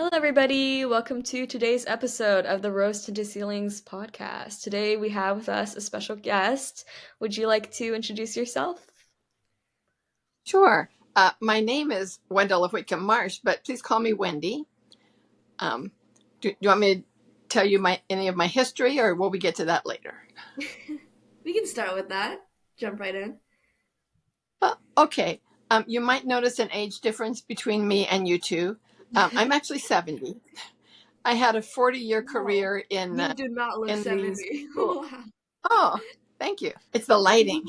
Hello, everybody. Welcome to today's episode of the Rose Tinted Ceilings podcast. Today we have with us a special guest. Would you like to introduce yourself? Sure. My name is Wendela Whitcomb Marsh, but please call me Wendy. Do you want me to tell you any of my history, or will we get to that later? We can start with that. Jump right in. Okay. You might notice an age difference between me and you two. I'm actually 70. I had a 40-year career You do not look in the 70. school. Wow. Oh, thank you. It's the lighting.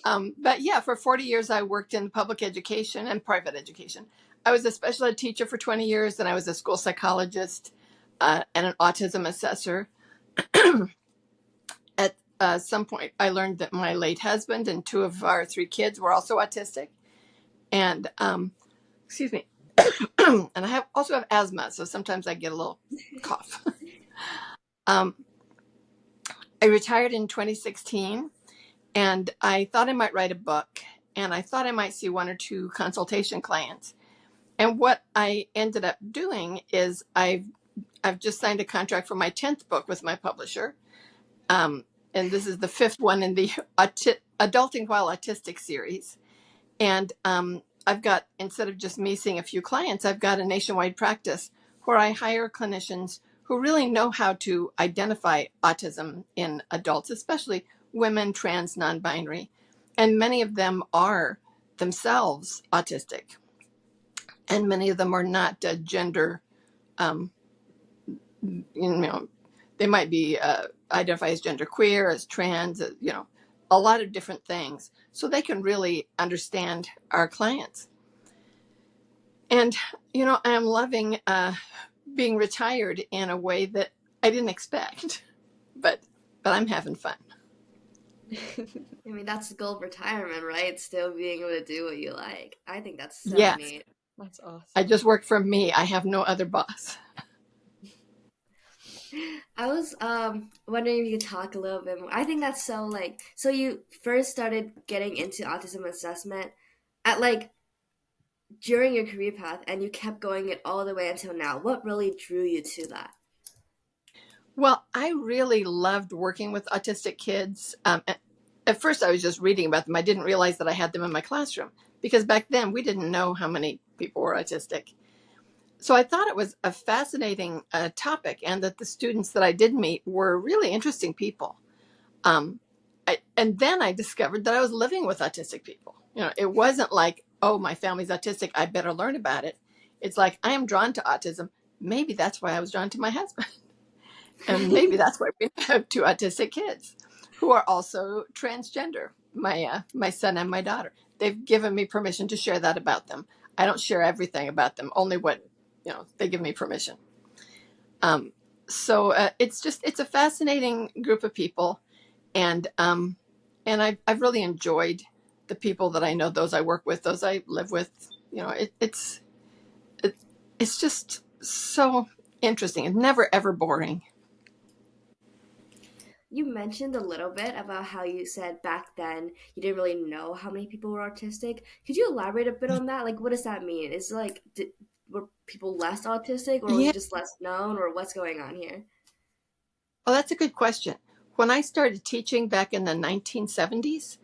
But yeah, for 40 years, I worked in public education and private education. I was a special ed teacher for 20 years, and I was a school psychologist and an autism assessor. At some point, I learned that my late husband and two of our three kids were also autistic. And, excuse me, and I also have asthma, so sometimes I get a little cough. I retired in 2016. And I thought I might write a book, and I thought I might see one or two consultation clients. And what I ended up doing is I've just signed a contract for my 10th book with my publisher. And this is the 5th one in the Adulting While Autistic series. And I've got, instead of just me seeing a few clients, I've got a nationwide practice where I hire clinicians who really know how to identify autism in adults, especially women, trans, non-binary. And many of them are themselves autistic. And many of them are not gender, they might be identify as genderqueer, as trans, a lot of different things. So they can really understand our clients. And, I'm loving being retired in a way that I didn't expect, but I'm having fun. I mean, that's the goal of retirement, right? Still being able to do what you like. I think that's so Yes, neat. That's awesome. I just work for me. I have no other boss. I was wondering if you could talk a little bit more. I think that's so you first started getting into autism assessment at during your career path, and you kept going it all the way until now. What really drew you to that? Well, I really loved working with autistic kids. At first, I was just reading about them. I didn't realize that I had them in my classroom because back then we didn't know how many people were autistic. So I thought it was a fascinating topic, and that the students that I did meet were really interesting people. And then I discovered that I was living with autistic people. It wasn't like, oh, my family's autistic, I better learn about it. It's like, I am drawn to autism. Maybe that's why I was drawn to my husband. And maybe that's why we have two autistic kids who are also transgender, my son and my daughter. They've given me permission to share that about them. I don't share everything about them, only what, they give me permission. So it's a fascinating group of people. And I've really enjoyed the people that I know, those I work with, those I live with. It's just so interesting. It's never, ever boring. You mentioned a little bit about how you said back then you didn't really know how many people were autistic. Could you elaborate a bit on that? What does that mean? Is it were people less autistic, or was Yeah. it just less known, or what's going on here? Well, that's a good question. When I started teaching back in the 1970s,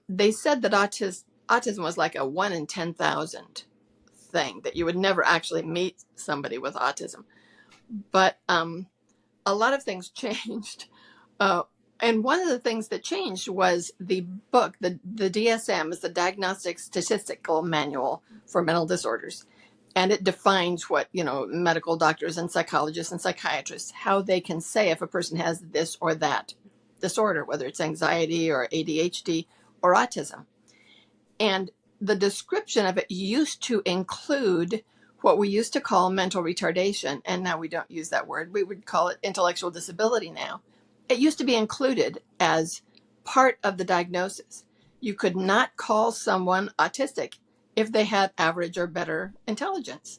they said that autism was like a 1 in 10,000 thing, that you would never actually meet somebody with autism. But a lot of things changed. And one of the things that changed was the book, the DSM is the Diagnostic Statistical Manual for Mental Disorders. And it defines what, medical doctors and psychologists and psychiatrists, how they can say if a person has this or that disorder, whether it's anxiety or ADHD or autism. And the description of it used to include what we used to call mental retardation. And now we don't use that word. We would call it intellectual disability now. It used to be included as part of the diagnosis. You could not call someone autistic if they had average or better intelligence.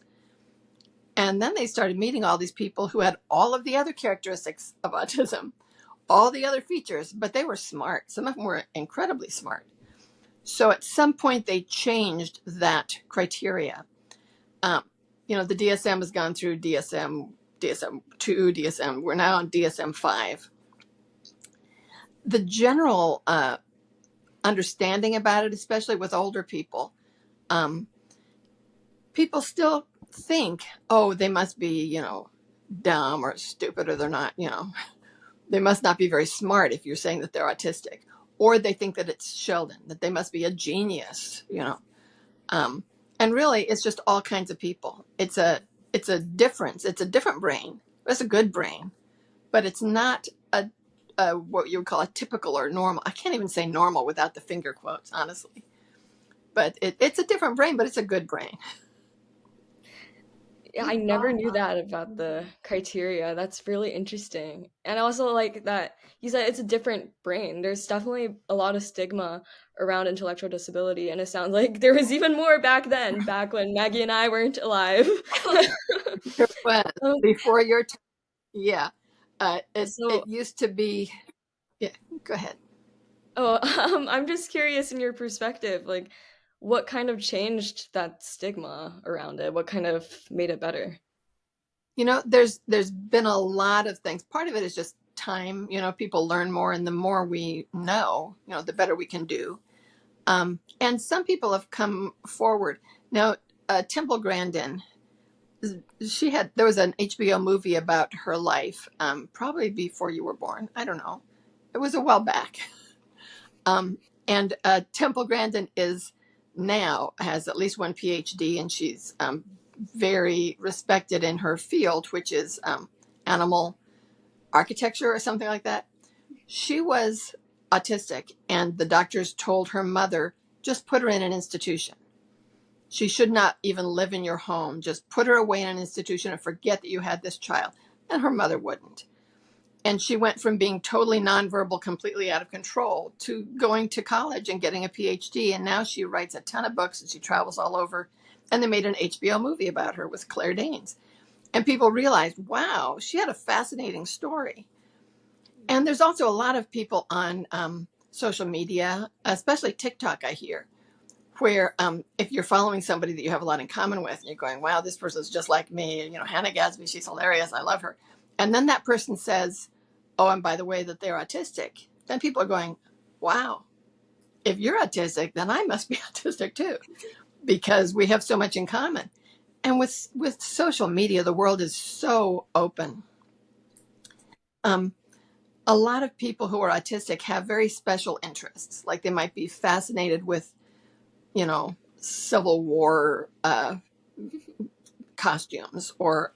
And then they started meeting all these people who had all of the other characteristics of autism, all the other features, but they were smart. Some of them were incredibly smart. So at some point they changed that criteria. the DSM has gone through DSM 2, DSM. We're now on DSM 5. The general understanding about it, especially with older people, um, people still think, oh, they must be, dumb or stupid, or they're not, they must not be very smart if you're saying that they're autistic, or they think that it's Sheldon, that they must be a genius. Um, and really, it's just all kinds of people. It's a difference. It's a different brain. It's a good brain, but it's not a what you would call a typical or normal. I can't even say normal without the finger quotes, honestly. But it's a different brain, but it's a good brain. Yeah, I never knew that about the criteria. That's really interesting. And I also like that you said it's a different brain. There's definitely a lot of stigma around intellectual disability, and it sounds like there was even more back then, back when Maggie and I weren't alive. There was Um, before your time. Yeah, it so, used to be. Yeah, go ahead. oh, I'm just curious in your perspective, like what kind of changed that stigma around it? What kind of made it better? There's been a lot of things. Part of it is just time. People learn more, and the more we know, the better we can do. And some people have come forward. Now, Temple Grandin, there was an HBO movie about her life, probably before you were born. I don't know. It was a while back. And Temple Grandin now has at least one PhD, and she's very respected in her field, which is animal architecture or something like that. She was autistic, and the doctors told her mother, just put her in an institution. She should not even live in your home. Just put her away in an institution and forget that you had this child. And her mother wouldn't. And she went from being totally nonverbal, completely out of control, to going to college and getting a PhD. And now she writes a ton of books and she travels all over. And they made an HBO movie about her with Claire Danes. And people realized, wow, she had a fascinating story. And there's also a lot of people on social media, especially TikTok, I hear, where if you're following somebody that you have a lot in common with, and you're going, wow, this person's just like me, Hannah Gadsby, she's hilarious, I love her. And then that person says, oh, and by the way, that they're autistic. Then people are going, wow, if you're autistic, then I must be autistic too, because we have so much in common. And with social media, the world is so open. Um, a lot of people who are autistic have very special interests. Like they might be fascinated with, Civil War costumes, or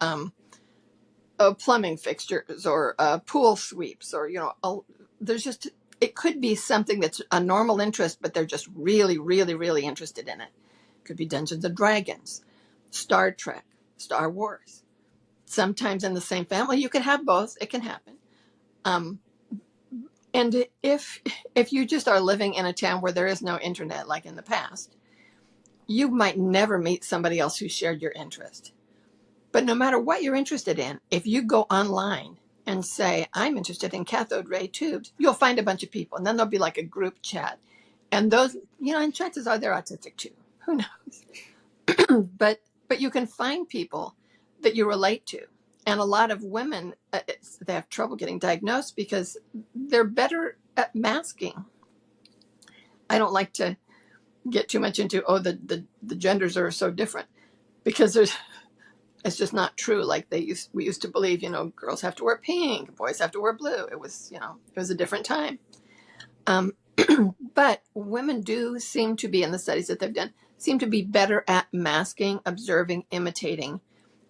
plumbing fixtures, or pool sweeps, or, there's just, it could be something that's a normal interest, but they're just really, really, really interested in it. It could be Dungeons and Dragons, Star Trek, Star Wars. Sometimes in the same family, you can have both. It can happen. Um, and if you just are living in a town where there is no internet, like in the past, you might never meet somebody else who shared your interest. But no matter what you're interested in, if you go online and say, I'm interested in cathode ray tubes, you'll find a bunch of people. And then there'll be like a group chat. And those, and chances are they're autistic too. Who knows? But you can find people that you relate to. And a lot of women, they have trouble getting diagnosed because they're better at masking. I don't like to get too much into, the genders are so different, because it's just not true. Like we used to believe, girls have to wear pink, boys have to wear blue. It was a different time. Um, but women do seem to be, in the studies that they've done, seem to be better at masking, observing, imitating,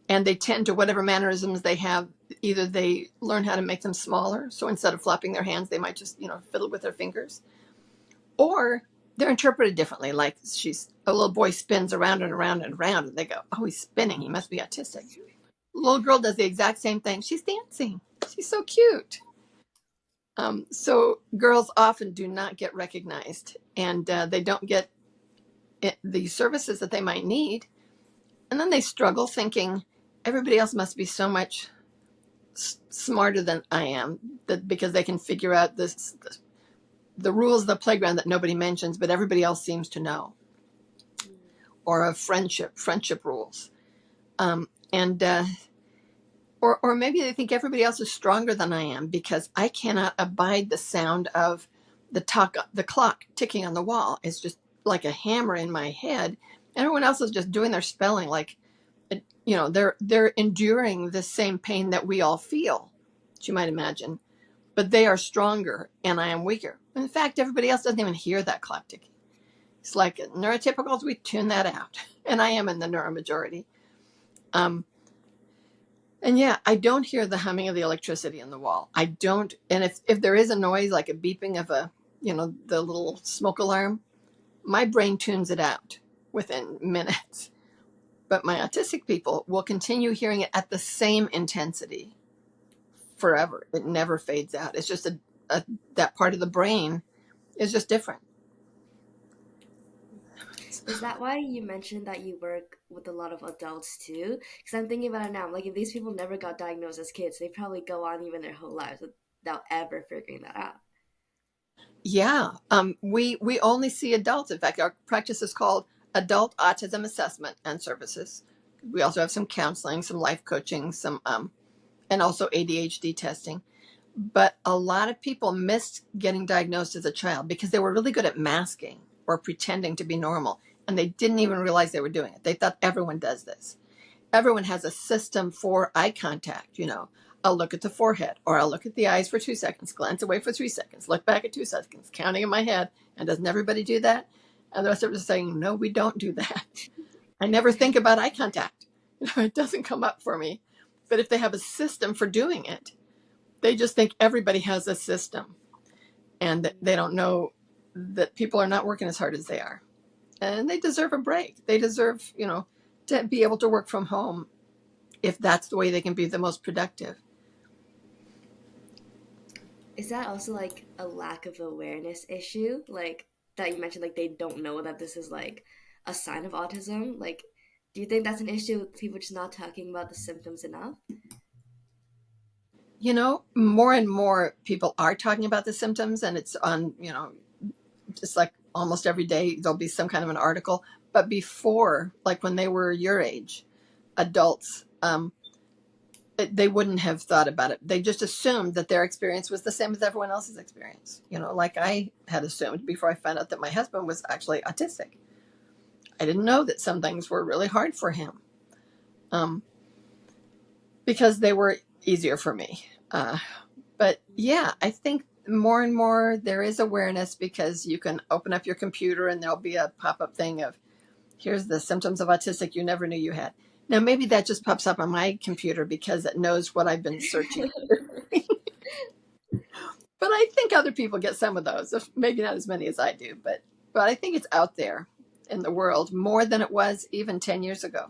and they tend to, whatever mannerisms they have, either they learn how to make them smaller. So instead of flapping their hands, they might just, fiddle with their fingers, or they're interpreted differently. Like a little boy spins around and around and around, and they go, oh, he's spinning, he must be autistic. Little girl does the exact same thing. She's dancing. She's so cute. So girls often do not get recognized, and they don't get the services that they might need. And then they struggle thinking everybody else must be so much smarter than I am, that because they can figure out the rules of the playground that nobody mentions, but everybody else seems to know, or of friendship rules. And or maybe they think everybody else is stronger than I am because I cannot abide the sound of the clock ticking on the wall. It's just like a hammer in my head. Everyone else is just doing their spelling like, they're enduring the same pain that we all feel, as you might imagine, but they are stronger and I am weaker. In fact, everybody else doesn't even hear that clock ticking. It's like neurotypicals, we tune that out, and I am in the neuromajority. Um, and yeah, I don't hear the humming of the electricity in the wall. I don't, and if there is a noise like a beeping of the little smoke alarm, my brain tunes it out within minutes. But my autistic people will continue hearing it at the same intensity forever. It never fades out. It's just that part of the brain is just different. Is that why you mentioned that you work with a lot of adults too? Because I'm thinking about it now. I'm like, if these people never got diagnosed as kids, they probably go on even their whole lives without ever figuring that out. Yeah, we only see adults. In fact, our practice is called Adult Autism Assessment and Services. We also have some counseling, some life coaching, some and also ADHD testing. But a lot of people missed getting diagnosed as a child because they were really good at masking or pretending to be normal, and they didn't even realize they were doing it. They thought everyone does this. Everyone has a system for eye contact. I'll look at the forehead, or I'll look at the eyes for 2 seconds, glance away for 3 seconds, look back at 2 seconds, counting in my head. And doesn't everybody do that? And the rest of us are saying, no, we don't do that. I never think about eye contact. It doesn't come up for me. But if they have a system for doing it, they just think everybody has a system, and that they don't know that people are not working as hard as they are. And they deserve a break. They deserve, to be able to work from home if that's the way they can be the most productive. Is that also like a lack of awareness issue? Like that you mentioned, like they don't know that this is like a sign of autism? Like, do you think that's an issue with people just not talking about the symptoms enough? More and more people are talking about the symptoms, and it's on, just like almost every day, there'll be some kind of an article. But before, like when they were your age, adults, they wouldn't have thought about it. They just assumed that their experience was the same as everyone else's experience. Like I had assumed before I found out that my husband was actually autistic. I didn't know that some things were really hard for him, because they were easier for me. But yeah, I think more and more there is awareness, because you can open up your computer and there'll be a pop-up thing of, here's the symptoms of autistic you never knew you had. Now, maybe that just pops up on my computer because it knows what I've been searching. But I think other people get some of those, maybe not as many as I do, but I think it's out there in the world more than it was even 10 years ago.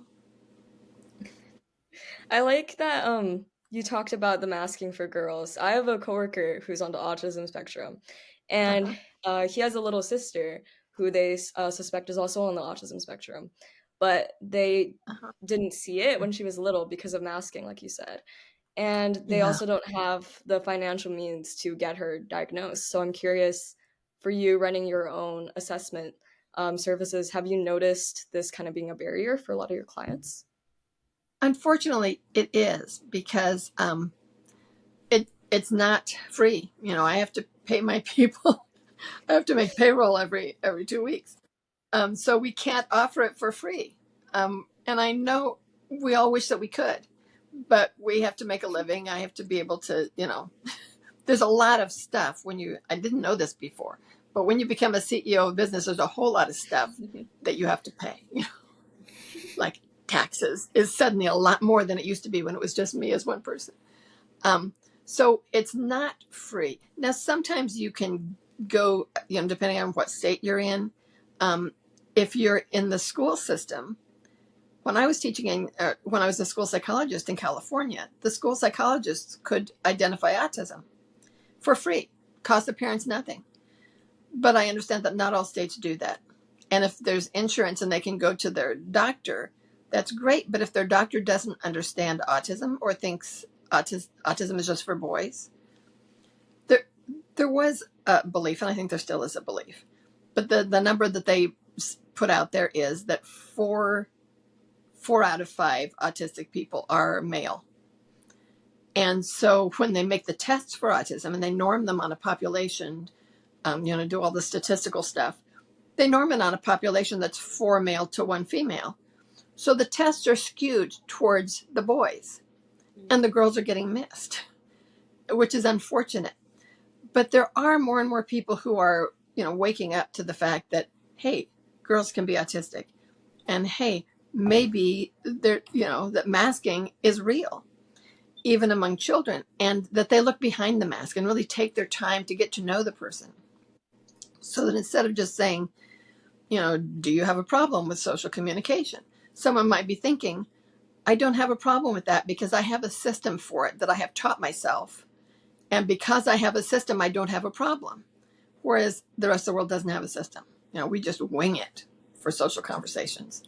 I like that you talked about the masking for girls. I have a coworker who's on the autism spectrum, and Uh-huh. he has a little sister who they suspect is also on the autism spectrum, but they Uh-huh. didn't see it when she was little because of masking, like you said. And they Yeah. also don't have the financial means to get her diagnosed. So I'm curious, for you running your own assessment services, have you noticed this kind of being a barrier for a lot of your clients? Unfortunately, it is, because it's not free. I have to pay my people. I have to make payroll every 2 weeks. So we can't offer it for free. And I know we all wish that we could, but we have to make a living. I have to be able to, there's a lot of stuff I didn't know this before, but when you become a CEO of a business, there's a whole lot of stuff that you have to pay. Like taxes is suddenly a lot more than it used to be when it was just me as one person. Um, so it's not free. Now, sometimes you can go, depending on what state you're in. Um, if you're in the school system, when I was when I was a school psychologist in California, the school psychologists could identify autism for free, cost the parents nothing. But I understand that not all states do that. And if there's insurance and they can go to their doctor, that's great. But if their doctor doesn't understand autism or thinks autism is just for boys, there there was a belief, and I think there still is a belief, but the number that they put out there is that 4 out of 5 autistic people are male. And so when they make the tests for autism and they norm them on a population, do all the statistical stuff, they norm it on a population that's 4 male to 1 female. So the tests are skewed towards the boys and the girls are getting missed, which is unfortunate. But there are more and more people who are, waking up to the fact that, hey, girls can be autistic. And hey, maybe that masking is real, even among children, and that they look behind the mask and really take their time to get to know the person. So that instead of just saying, do you have a problem with social communication? Someone might be thinking, I don't have a problem with that because I have a system for it that I have taught myself. And because I have a system, I don't have a problem. Whereas the rest of the world doesn't have a system. We just wing it for social conversations.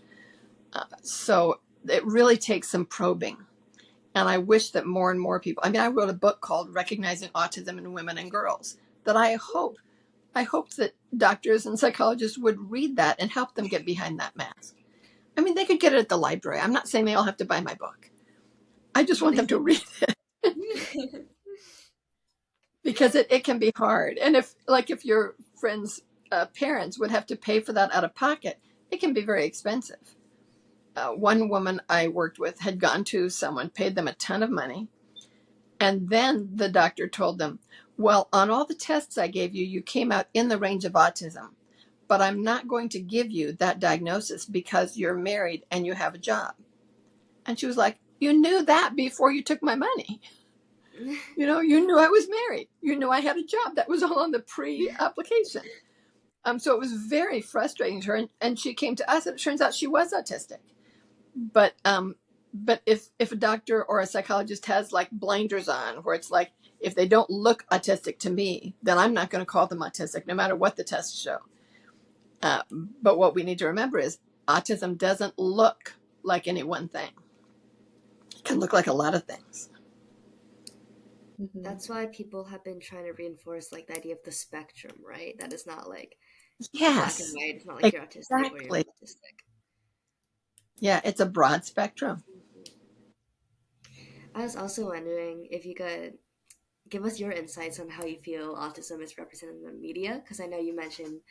So it really takes some probing. And I wish that more and more people, I wrote a book called Recognizing Autism in Women and Girls that I hope that doctors and psychologists would read that and help them get behind that mask. They could get it at the library. I'm not saying they all have to buy my book. I just want them to read it because it can be hard. And if your friends' parents would have to pay for that out of pocket, it can be very expensive. One woman I worked with had gone to someone, paid them a ton of money, and then the doctor told them, well, on all the tests I gave you, you came out in the range of autism, but I'm not going to give you that diagnosis because you're married and you have a job. And she was like, you knew that before you took my money. You knew I was married. You knew I had a job. That was all on the pre-application. So it was very frustrating to her. And she came to us, and it turns out she was autistic. But if a doctor or a psychologist has like blinders on, where it's like, if they don't look autistic to me, then I'm not going to call them autistic, no matter what the tests show. But what we need to remember is autism doesn't look like any one thing. It can look like a lot of things. That's why people have been trying to reinforce like the idea of the spectrum, right? That is not like Yes, black and white. It's not like you're autistic or you're not autistic. Yeah, it's a broad spectrum. I was also wondering if you could give us your insights on how you feel autism is represented in the media, because I know you mentioned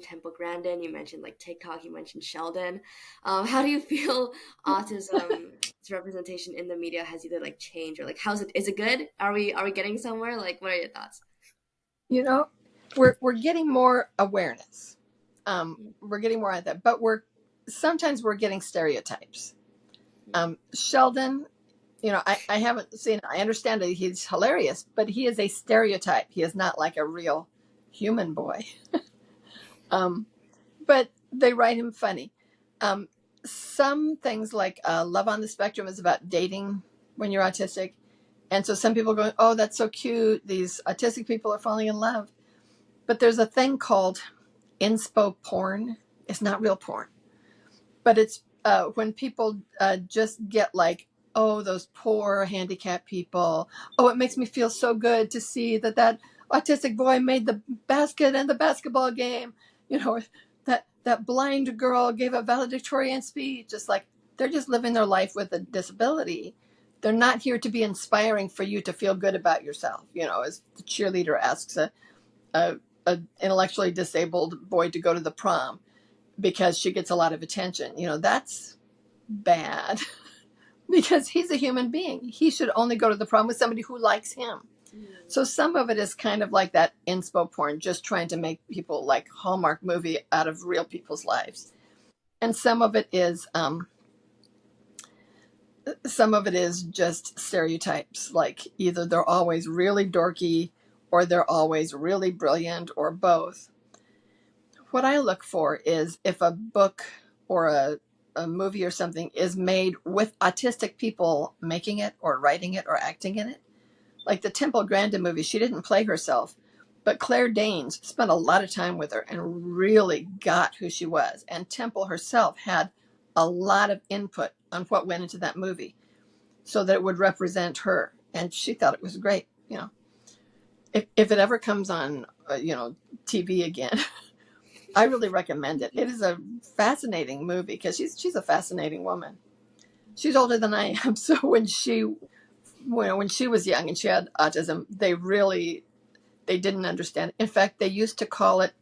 Temple Grandin, you mentioned like TikTok, you mentioned Sheldon. How do you feel autism's representation in the media has either like changed or like is it good? Are we getting somewhere? Like, what are your thoughts? We're getting more awareness. We're getting more at that, but sometimes we're getting stereotypes. Sheldon, I haven't seen it. I understand that he's hilarious, but he is a stereotype. He is not like a real human boy. But they write him funny. Some things like Love on the Spectrum is about dating when you're autistic. And so some people go, oh, that's so cute. These autistic people are falling in love. But there's a thing called inspo porn. It's not real porn. But it's when people just get like, oh, those poor handicapped people. Oh, it makes me feel so good to see that autistic boy made the basket in the basketball game. That blind girl gave a valedictorian speech. Just like they're just living their life with a disability. They're not here to be inspiring for you to feel good about yourself. As the cheerleader asks a intellectually disabled boy to go to the prom because she gets a lot of attention. That's bad. Because he's a human being. He should only go to the prom with somebody who likes him. So some of it is kind of like that inspo porn, just trying to make people like Hallmark movie out of real people's lives. And some of it is just stereotypes, like either they're always really dorky or they're always really brilliant or both. What I look for is if a book or a movie or something is made with autistic people making it or writing it or acting in it. Like the Temple Grandin movie, she didn't play herself, but Claire Danes spent a lot of time with her and really got who she was. And Temple herself had a lot of input on what went into that movie so that it would represent her. And she thought it was great. If it ever comes on, TV again, I really recommend it. It is a fascinating movie because she's a fascinating woman. She's older than I am, so when she was young and she had autism, they didn't understand. In fact, they used to call it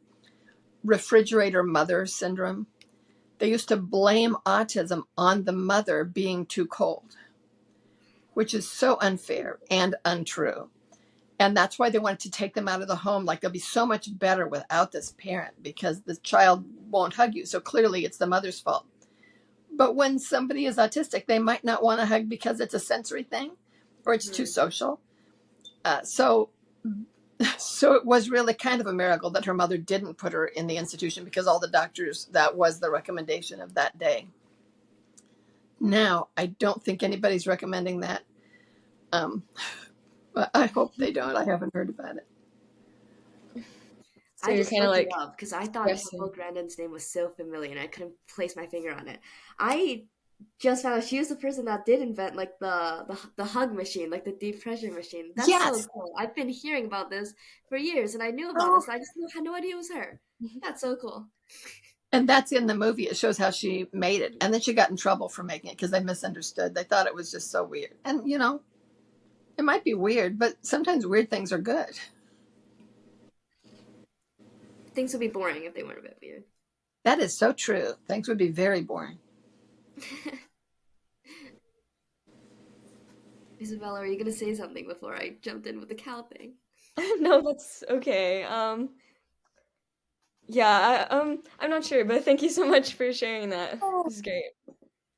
refrigerator mother syndrome. They used to blame autism on the mother being too cold, which is so unfair and untrue. And that's why they wanted to take them out of the home. Like, they'll be so much better without this parent because the child won't hug you. So clearly it's the mother's fault. But when somebody is autistic, they might not want to hug because it's a sensory thing or it's too Mhm. social. So so it was really kind of a miracle that her mother didn't put her in the institution because all the doctors, that was the recommendation of that day. Now, I don't think anybody's recommending that. Um, but I hope they don't. I haven't heard about it. So I you're just kind of looked it like up because I thought Temple guessing. Grandin's name was so familiar and I couldn't place my finger on it. I just found out she was the person that did invent like the hug machine, like the deep pressure machine. That's so Yes. cool. I've been hearing about this for years and I knew about Oh, this. I just had no idea it was her. That's so cool. and that's in the movie. It shows how she made it. And then she got in trouble for making it because they misunderstood. They thought it was just so weird. And, it might be weird, but sometimes weird things are good. Things would be boring if they weren't a bit weird. That is so true. Things would be very boring. Isabella, are you gonna say something before I jumped in with the cow thing? No, that's okay. Yeah, I'm not sure, but thank you so much for sharing that. Oh, This is great.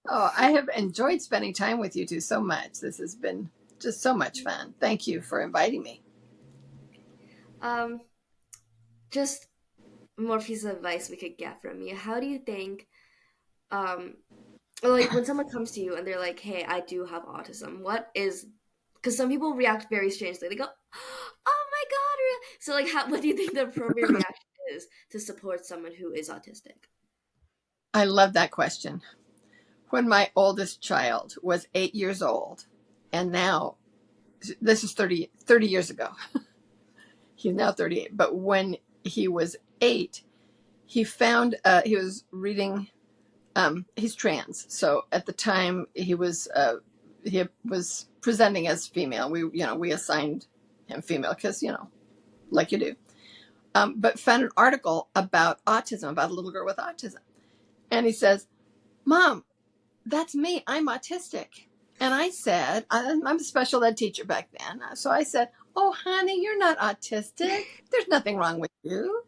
I have enjoyed spending time with you two so much. This has been just so much fun. Thank you for inviting me. Um, just more piece of advice we could get from you. How do you think, um, or like when someone comes to you and they're like, "Hey, I do have autism," what is, because some people react very strangely. They go, "Oh my God!" So like, what do you think the appropriate reaction is to support someone who is autistic? I love that question. When my oldest child was 8 years old, and now this is 30 years ago, he's now 38, but when he was 8, he was reading, he's trans. So at the time he was presenting as female. We assigned him female because, like you do. But found an article about autism, about a little girl with autism. And he says, Mom, that's me. I'm autistic. And I said, I'm a special ed teacher back then. So I said, Oh, honey, you're not autistic. There's nothing wrong with you.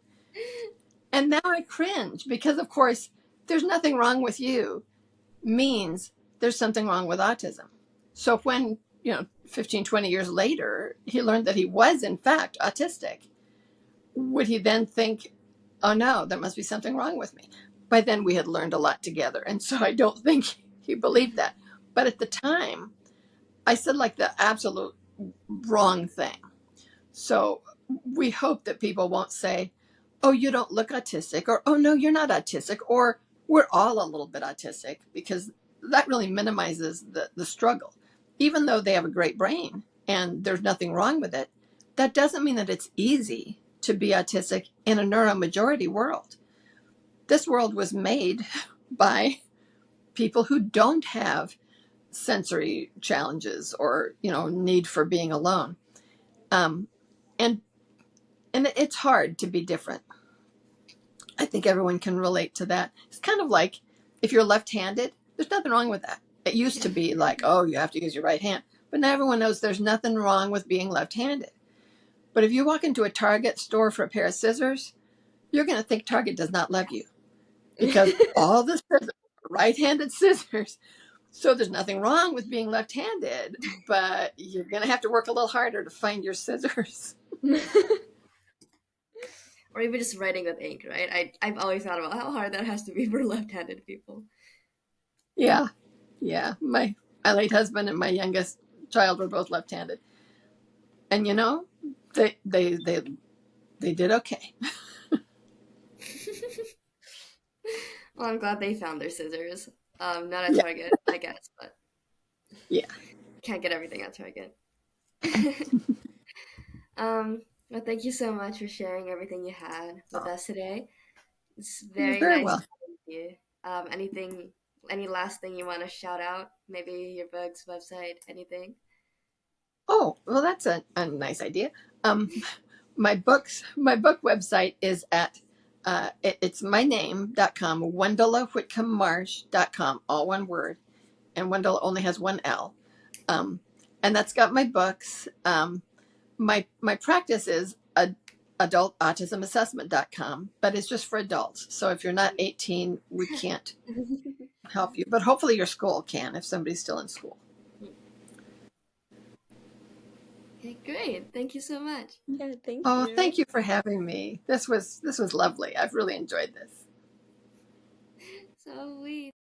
And now I cringe because, of course, there's nothing wrong with you means there's something wrong with autism. So when, 15, 20 years later, he learned that he was, in fact, autistic, would he then think, oh no, there must be something wrong with me? By then we had learned a lot together. And so I don't think he believed that. But at the time, I said like the absolute wrong thing. So we hope that people won't say, oh, you don't look autistic, or oh, no, you're not autistic, or we're all a little bit autistic, because that really minimizes the struggle. Even though they have a great brain and there's nothing wrong with it, that doesn't mean that it's easy to be autistic in a neuromajority world. This world was made by people who don't have sensory challenges or need for being alone, um, and it's hard to be different. I think everyone can relate to that. It's kind of like if you're left-handed, there's nothing wrong with that. It used to be like, oh, you have to use your right hand, but now everyone knows there's nothing wrong with being left-handed. But if you walk into a Target store for a pair of scissors, you're going to think Target does not love you because all the scissors are right-handed scissors. So there's nothing wrong with being left-handed, but you're going to have to work a little harder to find your scissors. Or even just writing with ink, right? I've always thought about how hard that has to be for left-handed people. Yeah. Yeah. My late husband and my youngest child were both left-handed. And they did okay. Well, I'm glad they found their scissors. Not at Yeah. Target, I guess, but Yeah. can't get everything at Target. Well, thank you so much for sharing everything you had with Oh, us today. It's You're very very nice well. talking to you. Anything, any last thing you want to shout out? Maybe your books, website, anything? Oh, well, that's a nice idea. Um, my book website is at it's my name.com, WendelaWhitcombMarsh.com, all one word, and Wendela only has one L. Um, and that's got my books. My practice is adultautismassessment.com, but it's just for adults. So if you're not 18, we can't help you. But hopefully your school can if somebody's still in school. Okay, great. Thank you so much. Yeah, thank Oh, thank you. you for having me. This was lovely. I've really enjoyed this. So we